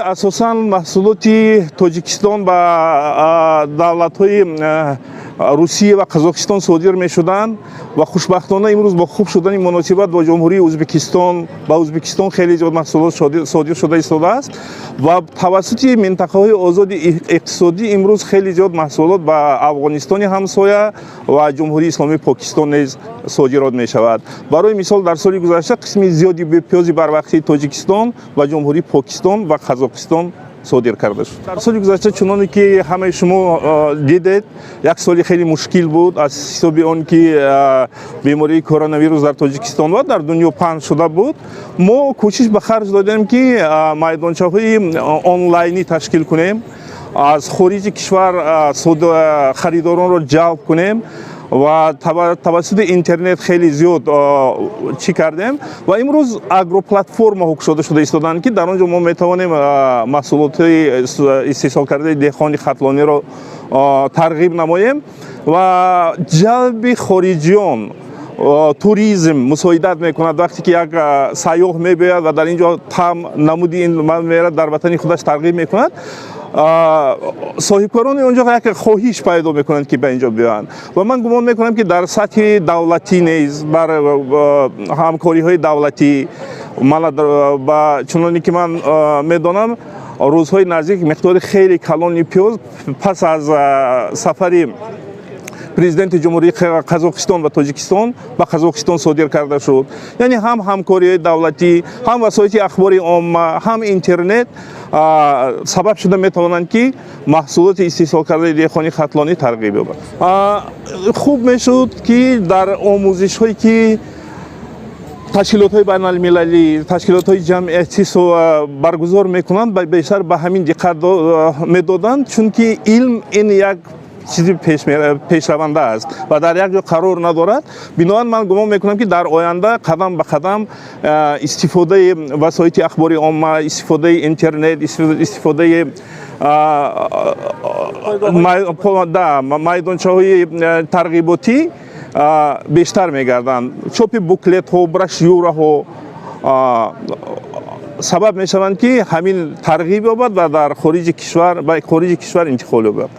асосан маҳсулоти Тоҷикистон ба давлатҳои Русия ва Қазоқистон содир мешуданд ва хушбахтона имрӯз бо хуб шудани муносибат бо ҷумҳурии Ӯзбекистон ба Ӯзбекистон хеле зиёд маҳсулот содир шуда истодааст ва тавассути минтақаҳои озоди иқтисодӣ имрӯз хеле зиёд маҳсулот ба Афғонистони ҳамсоя ва ҷумҳурии исломии Покистон низ содирот мешавад. Барои мисол дар соли гузашта қисми зиёди пиёзи барвақтии Тоҷикистон ва ҷумҳурии Покистон ва Қазоқистон содир карда шуд. Дар соли гузашта чуноне ки ҳамаи шумо дидед, як соли хеле мушкил буд аз ҳисоби он ки бемории коронавирус дар Тоҷикистон ва дар дунё паҳн шуда буд. Мо кӯшиш ба харҷ додем ки майдончаҳои онлайнӣ ташкил кунем, аз хориҷи кишвар харидоронро ҷалб кунем ва тавассути интернет хеле зиёд чӣ кардем ва имрӯз агроплатформаҳо кушода шуда истоданд ки дар он ҷо мо метавонем маҳсулоти истеҳсолкардаи деҳқони хатлониро тарғиб намоем ва ҷалби хориҷиён туризм мусоидат мекунад. Вақте ки як сайёҳ мебояд ва дар ин ҷо таъм намуди ин мерад дар ватани худаш тарғиб мекунад, соҳибкорони он ҷо як хоҳиш пайдо мекунанд ки ба ин ҷо биёянд ва ман гумон мекунам ки дар сатҳи давлатӣ низ бар ҳамкориҳои давлатӣ чуноне ки ман медонам рӯзҳои наздик миқдори хеле калони пиёз пас аз сафари президенти ҷумҳурии Қазоқистон ва Тоҷикистон ба Қазоқистон содир карда шуд. Яъне ҳам ҳамкориҳои давлатӣ, ҳам васоити ахбори омма, ҳам интернет сабаб шуда метавонанд ки маҳсулоти истеҳсолкардаи деҳқони хатлонӣ тарғиб ёбад. Хуб мешуд ки дар омӯзишҳое ки ташкилотҳои байналмилалии, ташкилотҳои ҷамъиятӣ баргузор мекунанд, бештар ба ҳамин диққат медоданд, чунки илм ин як чизи пешраванда аст ва дар як ҷо қарор надорад. Биноан ман гумон мекунам ки дар оянда қадам ба қадам истифодаи васоити ахбори омма, истифодаи интернет, истифодаи майдончаҳои тарғиботӣ бештар мегарданд. Чопи буклетҳо, брошюраҳо сабаб мешаванд ки ҳамин тарғиб ёбад ва дар хориҷи кишвар интиқол ёбад.